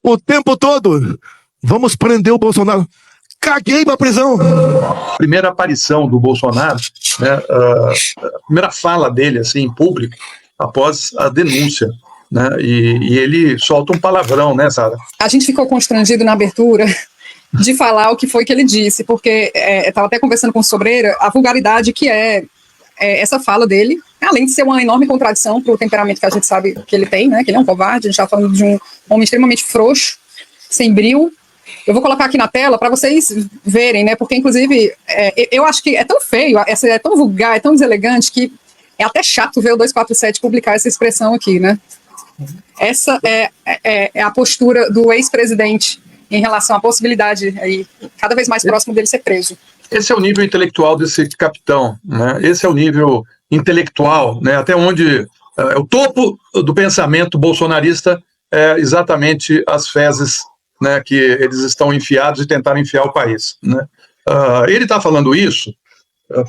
o tempo todo. Vamos prender o Bolsonaro. Caguei pra prisão. Primeira aparição do Bolsonaro, né, a primeira fala dele assim, em público, após a denúncia, né, e ele solta um palavrão, né, Sara? A gente ficou constrangido na abertura de falar o que foi que ele disse, porque estava até conversando com o Sobreira, a vulgaridade que é essa fala dele, além de ser uma enorme contradição para o temperamento que a gente sabe que ele tem, né, que ele é um covarde, a gente está falando de um homem extremamente frouxo, sem brio. Eu vou colocar aqui na tela para vocês verem, né, porque inclusive eu acho que é tão feio, é tão vulgar, é tão deselegante que é até chato ver o 247 publicar essa expressão aqui, né. Essa é a postura do ex-presidente em relação à possibilidade aí, cada vez mais próximo dele ser preso. Esse é o nível intelectual desse capitão, né? Esse é o nível intelectual, né? Até onde o topo do pensamento bolsonarista é exatamente as fezes, né, que eles estão enfiados e tentaram enfiar o país, né? Ele está falando isso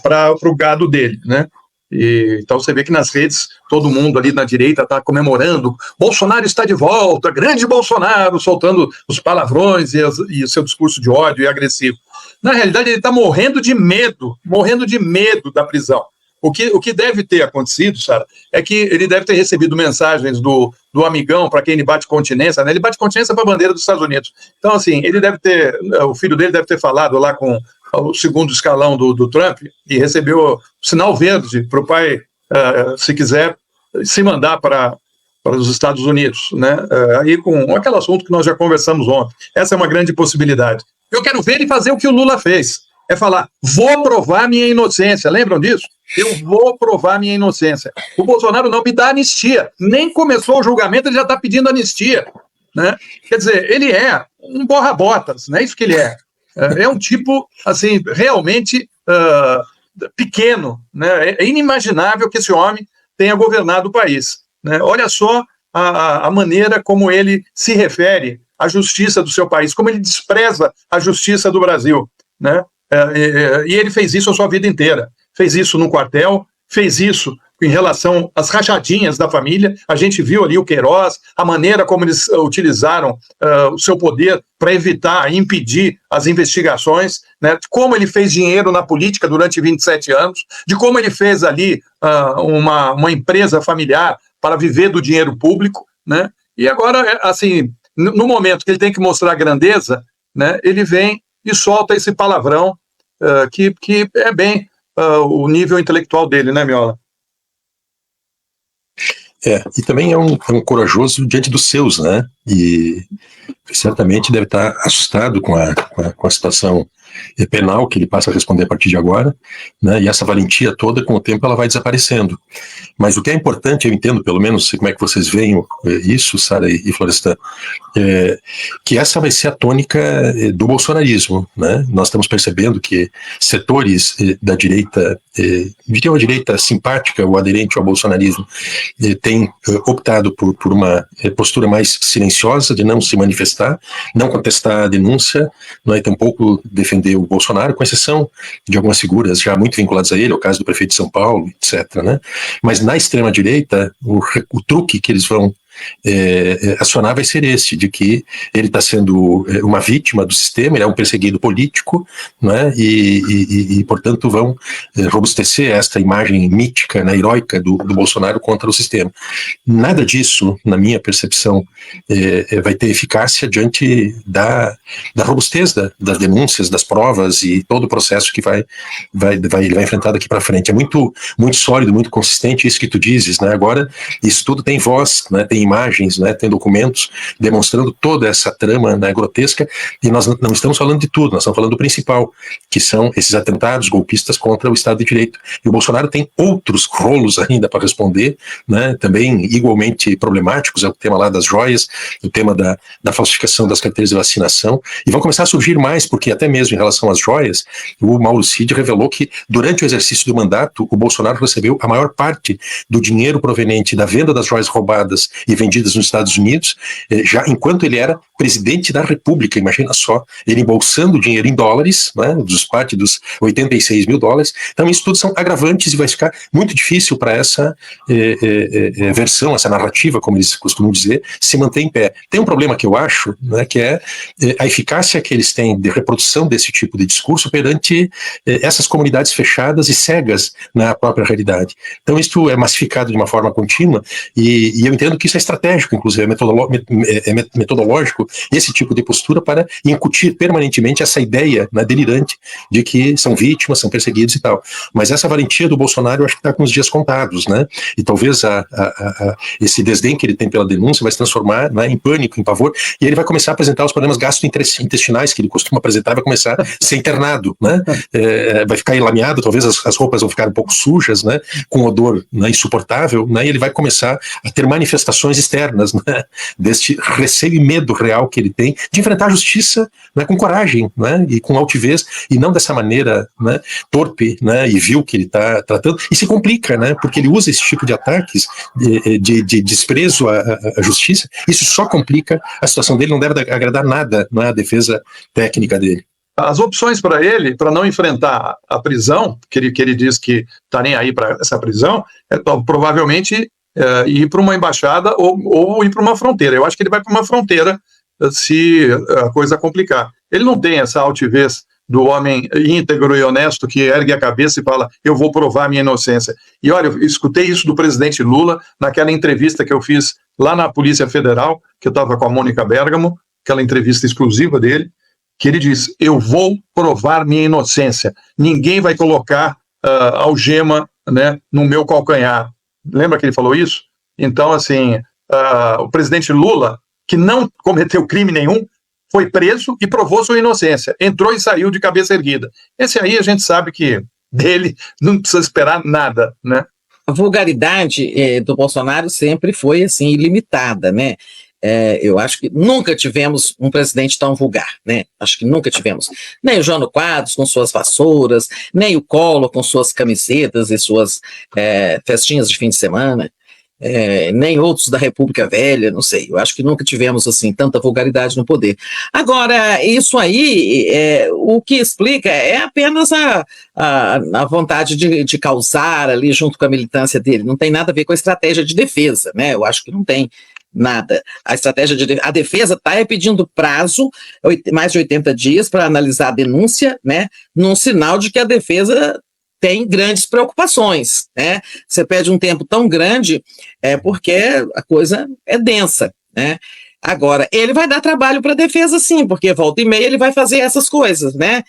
para o gado dele, né? Então você vê que nas redes todo mundo ali na direita está comemorando, Bolsonaro está de volta, grande Bolsonaro, soltando os palavrões e o seu discurso de ódio e agressivo. Na realidade ele está morrendo de medo da prisão. O que deve ter acontecido, Sara, é que ele deve ter recebido mensagens do amigão para quem ele bate continência, né? Ele bate continência para a bandeira dos Estados Unidos. Então assim, o filho dele deve ter falado lá com o segundo escalão do Trump e recebeu sinal verde para o pai, se quiser, se mandar para os Estados Unidos, né? Aí com aquele assunto que nós já conversamos ontem. Essa é uma grande possibilidade. Eu quero ver ele fazer o que o Lula fez, é falar, vou provar minha inocência, lembram disso? Eu vou provar minha inocência. O Bolsonaro não me dá anistia, nem começou o julgamento, ele já está pedindo anistia, né? Quer dizer, ele é um borra-botas, não é isso que ele é. É um tipo, assim, realmente pequeno, né? É inimaginável que esse homem tenha governado o país, né? Olha só a maneira como ele se refere à justiça do seu país, como ele despreza a justiça do Brasil, né? E ele fez isso a sua vida inteira. Fez isso no quartel, fez isso em relação às rachadinhas da família. A gente viu ali o Queiroz, a maneira como eles utilizaram o seu poder para evitar e impedir as investigações, né? De como ele fez dinheiro na política durante 27 anos, de como ele fez ali uma empresa familiar para viver do dinheiro público, né? E agora, assim, no momento que ele tem que mostrar grandeza, né, ele vem e solta esse palavrão que é bem o nível intelectual dele, né, Miola? E também é um corajoso diante dos seus, né? E certamente deve estar assustado com a situação penal que ele passa a responder a partir de agora, né? E essa valentia toda, com o tempo, ela vai desaparecendo. Mas o que é importante, eu entendo, pelo menos, como é que vocês veem isso, Sara e Florestan, que essa vai ser a tônica do bolsonarismo, né? Nós estamos percebendo que setores da direita, diria uma direita simpática ou aderente ao bolsonarismo, têm optado por uma postura mais silenciosa, de não se manifestar, não contestar a denúncia, não é, tampouco defender o Bolsonaro, com exceção de algumas figuras já muito vinculadas a ele, o caso do prefeito de São Paulo, etc., né? Mas na extrema-direita, o truque que eles vão acionar vai ser esse, de que ele está sendo uma vítima do sistema, ele é um perseguido político, né, e portanto vão robustecer esta imagem mítica, né, heróica do Bolsonaro contra o sistema. Nada disso, na minha percepção, vai ter eficácia diante da robustez das denúncias, das provas e todo o processo que ele vai enfrentar daqui para frente. É muito, muito sólido, muito consistente isso que tu dizes, né? Agora isso tudo tem voz, né, tem imagens, né, tem documentos demonstrando toda essa trama, né, grotesca, e nós não estamos falando de tudo, nós estamos falando do principal, que são esses atentados golpistas contra o Estado de Direito. E o Bolsonaro tem outros rolos ainda para responder, né, também igualmente problemáticos, é o tema lá das joias, o tema da falsificação das carteiras de vacinação, e vão começar a surgir mais, porque até mesmo em relação às joias, o Mauro Cid revelou que durante o exercício do mandato, o Bolsonaro recebeu a maior parte do dinheiro proveniente da venda das joias roubadas e e vendidas nos Estados Unidos, já enquanto ele era presidente da República, imagina só, ele embolsando dinheiro em dólares, né, parte dos 86 mil dólares. Então isso tudo são agravantes e vai ficar muito difícil para essa versão, essa narrativa, como eles costumam dizer, se manter em pé. Tem um problema que eu acho, né, que é a eficácia que eles têm de reprodução desse tipo de discurso perante essas comunidades fechadas e cegas na própria realidade. Então isso é massificado de uma forma contínua e eu entendo que isso é estratégico, inclusive é metodológico, esse tipo de postura para incutir permanentemente essa ideia, né, delirante de que são vítimas, são perseguidos e tal. Mas essa valentia do Bolsonaro eu acho que está com os dias contados, né? E talvez esse desdém que ele tem pela denúncia vai se transformar, né, em pânico, em pavor, e ele vai começar a apresentar os problemas gastrointestinais que ele costuma apresentar, vai começar a ser internado, né? Vai ficar enlameado, talvez as roupas vão ficar um pouco sujas, né? Com odor, né, insuportável, né? E ele vai começar a ter manifestações externas, né? Deste receio e medo real que ele tem de enfrentar a justiça, né, com coragem, né? E com altivez, e não dessa maneira, né, torpe, né, e vil que ele está tratando, e se complica, né, porque ele usa esse tipo de ataques de desprezo à justiça. Isso só complica a situação dele, não deve agradar nada, não é, a defesa técnica dele. As opções para ele, para não enfrentar a prisão, que ele diz que está nem aí para essa prisão, provavelmente ir para uma embaixada ou ir para uma fronteira. Eu acho que ele vai para uma fronteira se a coisa complicar. Ele não tem essa altivez do homem íntegro e honesto que ergue a cabeça e fala, eu vou provar minha inocência. E olha, eu escutei isso do presidente Lula naquela entrevista que eu fiz lá na Polícia Federal, que eu estava com a Mônica Bergamo, aquela entrevista exclusiva dele, que ele diz, eu vou provar minha inocência. Ninguém vai colocar algema, né, no meu calcanhar. Lembra que ele falou isso? Então, assim, o presidente Lula, que não cometeu crime nenhum, foi preso e provou sua inocência. Entrou e saiu de cabeça erguida. Esse aí a gente sabe que dele não precisa esperar nada, né? A vulgaridade do Bolsonaro sempre foi, assim, ilimitada, né? Eu acho que nunca tivemos um presidente tão vulgar, né? Acho que nunca tivemos. Nem o Jânio Quadros com suas vassouras, nem o Collor com suas camisetas e suas festinhas de fim de semana. Nem outros da República Velha, não sei, eu acho que nunca tivemos assim tanta vulgaridade no poder. Agora, isso aí, o que explica é apenas a vontade de causar ali junto com a militância dele, não tem nada a ver com a estratégia de defesa, né? Eu acho que não tem nada. A defesa está pedindo prazo, mais de 80 dias, para analisar a denúncia, né? Num sinal de que a defesa tem grandes preocupações, né? Você pede um tempo tão grande porque a coisa é densa, né? Agora, ele vai dar trabalho para a defesa, sim, porque volta e meia ele vai fazer essas coisas, né?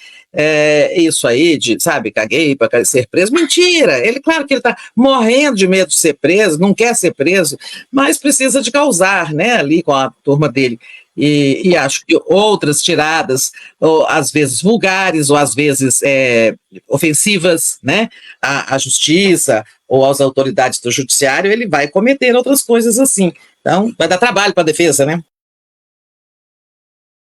Isso aí de, sabe, caguei para ser preso. Mentira! Ele, claro que ele está morrendo de medo de ser preso, não quer ser preso, mas precisa de causar, né? Ali com a turma dele. E acho que outras tiradas, ou às vezes vulgares, ou às vezes ofensivas, né, à justiça ou às autoridades do judiciário, ele vai cometer outras coisas assim. Então, vai dar trabalho para a defesa, né?